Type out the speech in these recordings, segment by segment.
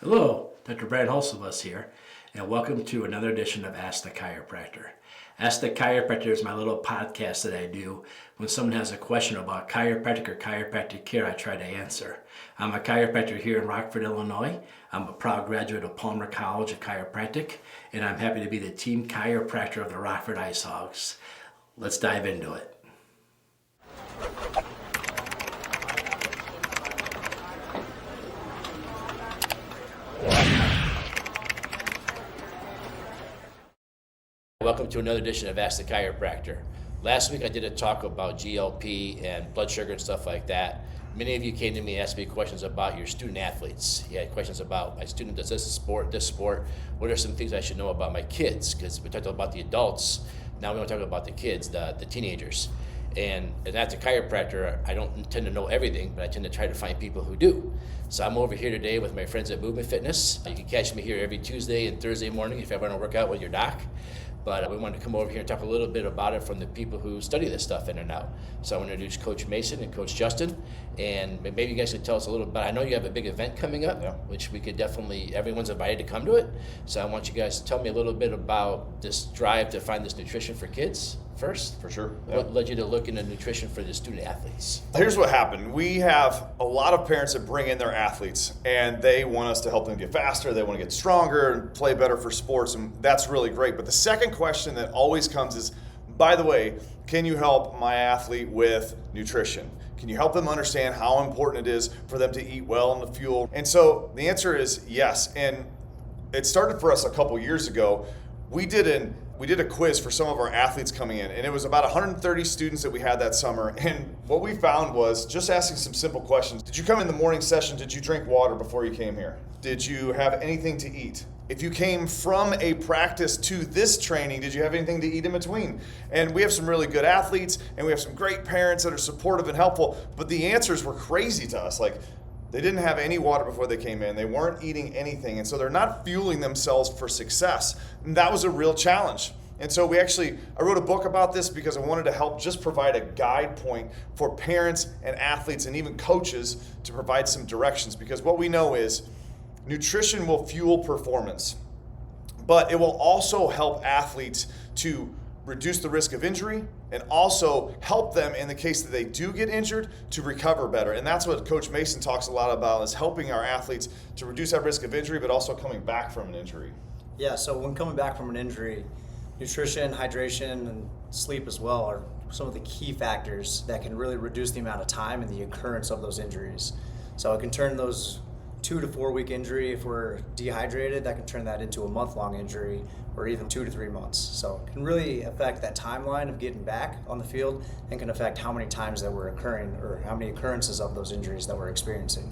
Hello, Dr. Brant Hulsebus here, and welcome to another edition of Ask the Chiropractor. Ask the Chiropractor is my little podcast that I do when someone has a question about chiropractic or chiropractic care. I try to answer. I'm a chiropractor here in Rockford, Illinois. I'm a proud graduate of Palmer College of Chiropractic, and I'm happy to be the team chiropractor of the Rockford Ice Hogs. Let's dive into it. Welcome to another edition of Ask the Chiropractor. Last week I did a talk about GLP and blood sugar and stuff like that. Many of you came to me and asked me questions about your student athletes. You had questions about my student does this sport. What are some things I should know about my kids? Because we talked about the adults, now we want to talk about the kids, the teenagers. And as a chiropractor, I don't tend to know everything, but I tend to try to find people who do. So I'm over here today with my friends at Movement Fitness. You can catch me here every Tuesday and Thursday morning if you ever want to work out with your doc. But we wanted to come over here and talk a little bit about it from the people who study this stuff in and out. So I want to introduce Coach Mason and Coach Justin, and maybe you guys could tell us a little bit. I know you have a big event coming up, which we could definitely, everyone's invited to come to it. So I want you guys to tell me a little bit about this drive to find this nutrition for kids first. For sure. What led you to look into nutrition for the student athletes? Here's what happened. We have a lot of parents that bring in their athletes and they want us to help them get faster, they want to get stronger and play better for sports, and that's really great. But the second question that always comes is, by the way, can you help my athlete with nutrition? Can you help them understand how important it is for them to eat well and the fuel? And so the answer is yes. And it started for us a couple years ago. We did a quiz for some of our athletes coming in, and it was about 130 students that we had that summer. And what we found was just asking some simple questions. Did you come in the morning session? Did you drink water before you came here? Did you have anything to eat? If you came from a practice to this training, did you have anything to eat in between? And we have some really good athletes, and we have some great parents that are supportive and helpful, but the answers were crazy to us. Like, they didn't have any water before they came in. They weren't eating anything. And so they're not fueling themselves for success. And that was a real challenge. And so I wrote a book about this because I wanted to help just provide a guide point for parents and athletes and even coaches to provide some directions. Because what we know is nutrition will fuel performance, but it will also help athletes to reduce the risk of injury and also help them in the case that they do get injured to recover better. And that's what Coach Mason talks a lot about, is helping our athletes to reduce that risk of injury, but also coming back from an injury. Yeah, so when coming back from an injury, nutrition, hydration, and sleep as well are some of the key factors that can really reduce the amount of time and the occurrence of those injuries. So it can turn those 2 to 4 week injury, if we're dehydrated, that can turn that into a month-long injury, or even 2 to 3 months. So it can really affect that timeline of getting back on the field, and can affect how many times that we're occurring, or how many occurrences of those injuries that we're experiencing.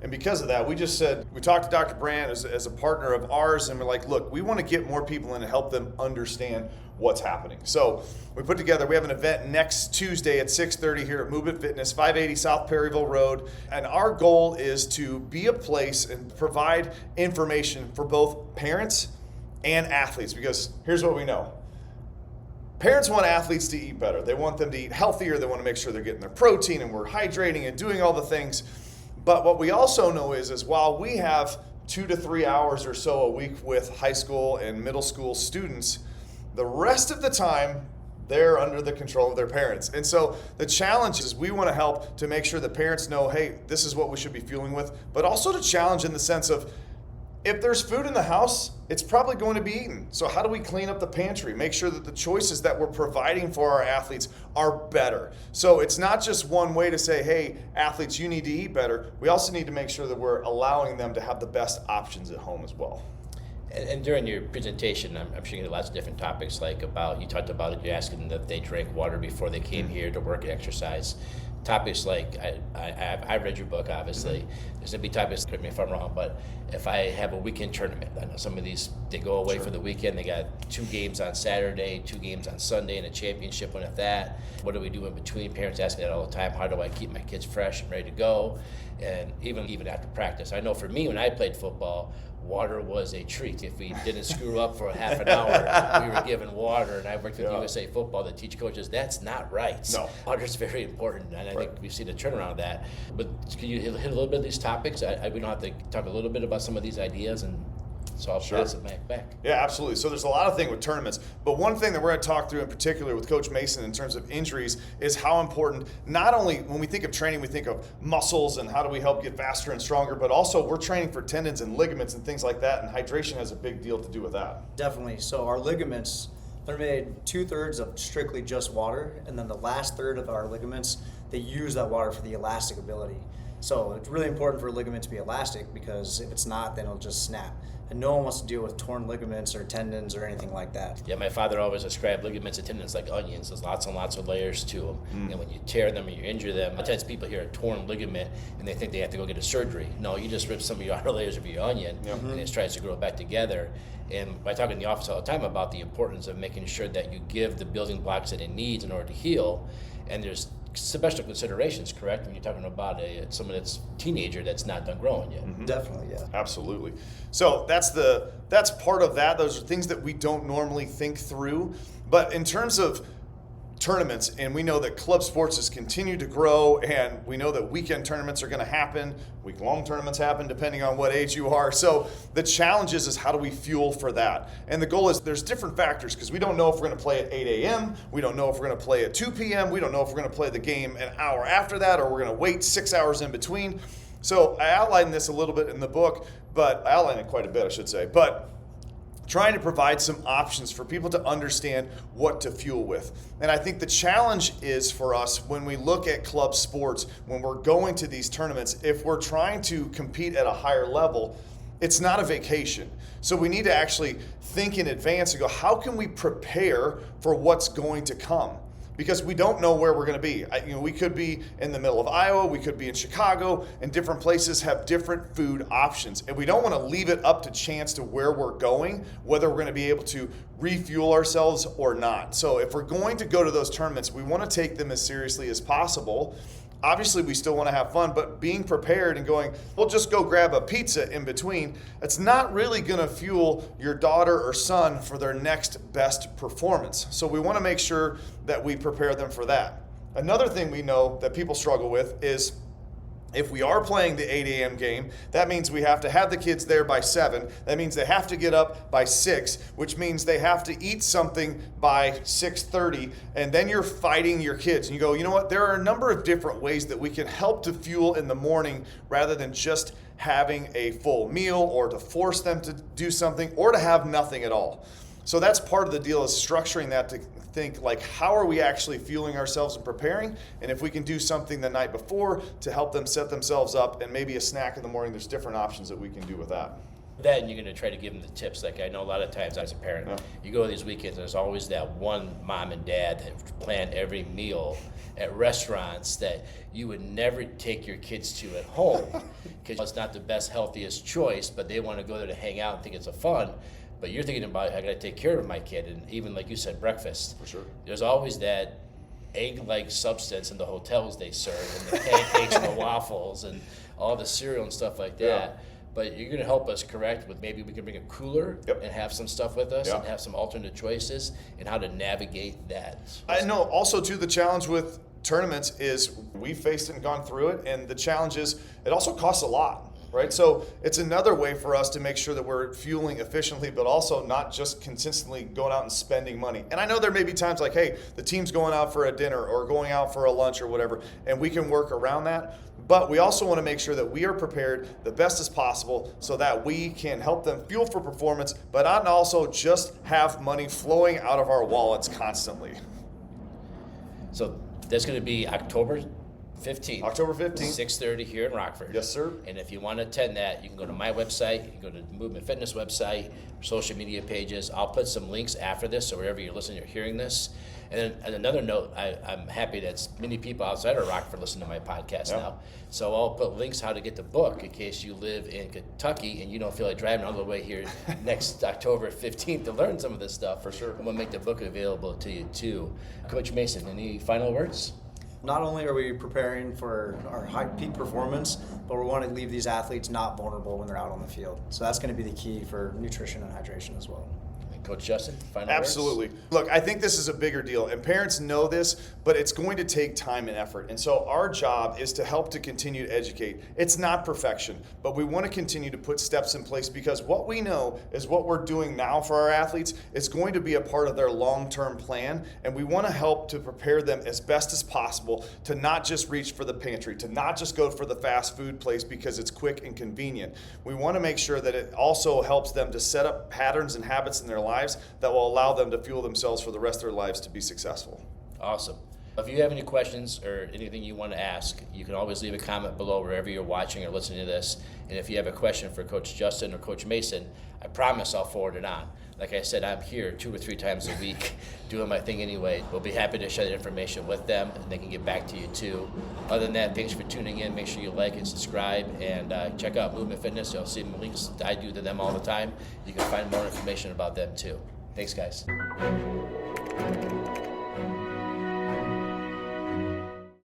And because of that, we talked to Dr. Brant as a partner of ours, and we're like, look, we want to get more people in and help them understand what's happening. So we have an event next Tuesday at 6:30 here at Movement Fitness, 580 South Perryville Road. And our goal is to be a place and provide information for both parents and athletes, because here's what we know. Parents want athletes to eat better. They want them to eat healthier. They want to make sure they're getting their protein and we're hydrating and doing all the things. But what we also know is while we have 2 to 3 hours or so a week with high school and middle school students, the rest of the time, they're under the control of their parents. And so the challenge is we want to help to make sure that parents know, hey, this is what we should be fueling with, but also to challenge in the sense of, if there's food in the house, it's probably going to be eaten. So how do we clean up the pantry? Make sure that the choices that we're providing for our athletes are better. So it's not just one way to say, hey, athletes, you need to eat better. We also need to make sure that we're allowing them to have the best options at home as well. And during your presentation, I'm sure you had lots of different topics, you talked about it, you're asking them if they drank water before they came here to work and exercise. Topics like, I read your book, obviously. There's going to be topics, correct me if I'm wrong, but if I have a weekend tournament, I know some of these, they go away for the weekend, they got 2 games on Saturday, 2 games on Sunday, and a championship one at that. What do we do in between? Parents ask me that all the time. How do I keep my kids fresh and ready to go? And even after practice. I know for me, when I played football, water was a treat. If we didn't screw up for half an hour, we were given water. And I worked with USA Football to teach coaches that's not right. No. Water is very important, and I think we've seen a turnaround of that. But can you hit a little bit of these topics? We don't have to talk a little bit about some of these ideas, and so I'll pass it back. Yeah, absolutely. So there's a lot of things with tournaments, but one thing that we're going to talk through in particular with Coach Mason in terms of injuries is how important, not only when we think of training, we think of muscles and how do we help get faster and stronger, but also we're training for tendons and ligaments and things like that, and hydration has a big deal to do with that. Definitely. So our ligaments, they're made 2/3 of strictly just water, and then the last third of our ligaments, they use that water for the elastic ability. So it's really important for a ligament to be elastic, because if it's not, then it'll just snap. And no one wants to deal with torn ligaments or tendons or anything like that. Yeah, my father always described ligaments and tendons like onions. There's lots and lots of layers to them. And when you tear them or you injure them, sometimes people hear a torn ligament and they think they have to go get a surgery. No, you just rip some of your outer layers of your onion and it tries to grow back together. And I talk in the office all the time about the importance of making sure that you give the building blocks that it needs in order to heal. And there's special considerations, correct, when you're talking about someone that's teenager that's not done growing yet. Definitely, yeah. Absolutely. So that's part of that. Those are things that we don't normally think through. But in terms of tournaments, and we know that club sports has continued to grow, and we know that weekend tournaments are going to happen, week-long tournaments happen depending on what age you are. So the challenge is how do we fuel for that? And the goal is there's different factors, because we don't know if we're going to play at 8 a.m., we don't know if we're going to play at 2 p.m., we don't know if we're going to play the game an hour after that, or we're going to wait 6 hours in between. So I outlined this a little bit in the book, but I outlined it quite a bit, I should say. But trying to provide some options for people to understand what to fuel with. And I think the challenge is for us when we look at club sports, when we're going to these tournaments, if we're trying to compete at a higher level, it's not a vacation. So we need to actually think in advance and go, how can we prepare for what's going to come? Because we don't know where we're going to be. We could be in the middle of Iowa, we could be in Chicago, and different places have different food options. And we don't want to leave it up to chance to where we're going, whether we're going to be able to refuel ourselves or not. So if we're going to go to those tournaments, we want to take them as seriously as possible. Obviously, we still want to have fun, but being prepared and going, we'll just go grab a pizza in between, it's not really going to fuel your daughter or son for their next best performance. So we want to make sure that we prepare them for that. Another thing we know that people struggle with is if we are playing the 8 a.m. game, that means we have to have the kids there by 7. That means they have to get up by 6, which means they have to eat something by 6:30, and then you're fighting your kids. And you go, you know what? There are a number of different ways that we can help to fuel in the morning rather than just having a full meal or to force them to do something or to have nothing at all. So that's part of the deal, is structuring that to think, like, how are we actually fueling ourselves and preparing? And if we can do something the night before to help them set themselves up, and maybe a snack in the morning, there's different options that we can do with that. Then you're going to try to give them the tips. Like I know a lot of times as a parent, you go to these weekends, there's always that one mom and dad that plan every meal at restaurants that you would never take your kids to at home because it's not the best, healthiest choice, but they want to go there to hang out and think it's a fun. But you're thinking about, I got to take care of my kid, and even like you said, breakfast. For sure. There's always that egg-like substance in the hotels they serve, and the pancakes and the waffles and all the cereal and stuff like that. Yeah. But you're going to help us correct with maybe we can bring a cooler and have some stuff with us and have some alternate choices and how to navigate that. I know also too, the challenge with tournaments is we've faced it and gone through it, and the challenge is it also costs a lot. Right, so it's another way for us to make sure that we're fueling efficiently, but also not just consistently going out and spending money. And I know there may be times like, hey, the team's going out for a dinner or going out for a lunch or whatever, and we can work around that. But we also want to make sure that we are prepared the best as possible so that we can help them fuel for performance, but not also just have money flowing out of our wallets constantly. So that's going to be October 15th. October 15th. 6:30 here in Rockford. Yes, sir. And if you want to attend that, you can go to my website, you can go to the Movement Fitness website, social media pages. I'll put some links after this, so wherever you're listening or hearing this. And then on another note, I'm happy that many people outside of Rockford listen to my podcast now. So I'll put links how to get the book in case you live in Kentucky and you don't feel like driving all the way here next October 15th to learn some of this stuff. For sure. I'm going to make the book available to you too. Coach Mason, any final words? not only are we preparing for our high peak performance, but we want to leave these athletes not vulnerable when they're out on the field. So that's going to be the key for nutrition and hydration as well. Coach Justin, final Absolutely. Look, I think this is a bigger deal, and parents know this, but it's going to take time and effort. And so our job is to help to continue to educate. It's not perfection, but we want to continue to put steps in place, because what we know is what we're doing now for our athletes is going to be a part of their long-term plan, and we want to help to prepare them as best as possible to not just reach for the pantry, to not just go for the fast food place because it's quick and convenient. We want to make sure that it also helps them to set up patterns and habits in their lives that will allow them to fuel themselves for the rest of their lives to be successful. Awesome. If you have any questions or anything you want to ask, you can always leave a comment below wherever you're watching or listening to this. And if you have a question for Coach Justin or Coach Mason, I promise I'll forward it on. Like I said, I'm here 2 or 3 times a week doing my thing anyway. We'll be happy to share that information with them, and they can get back to you too. Other than that, thanks for tuning in. Make sure you like and subscribe, and check out Movement Fitness. You'll see the links I do to them all the time. You can find more information about them too. Thanks, guys.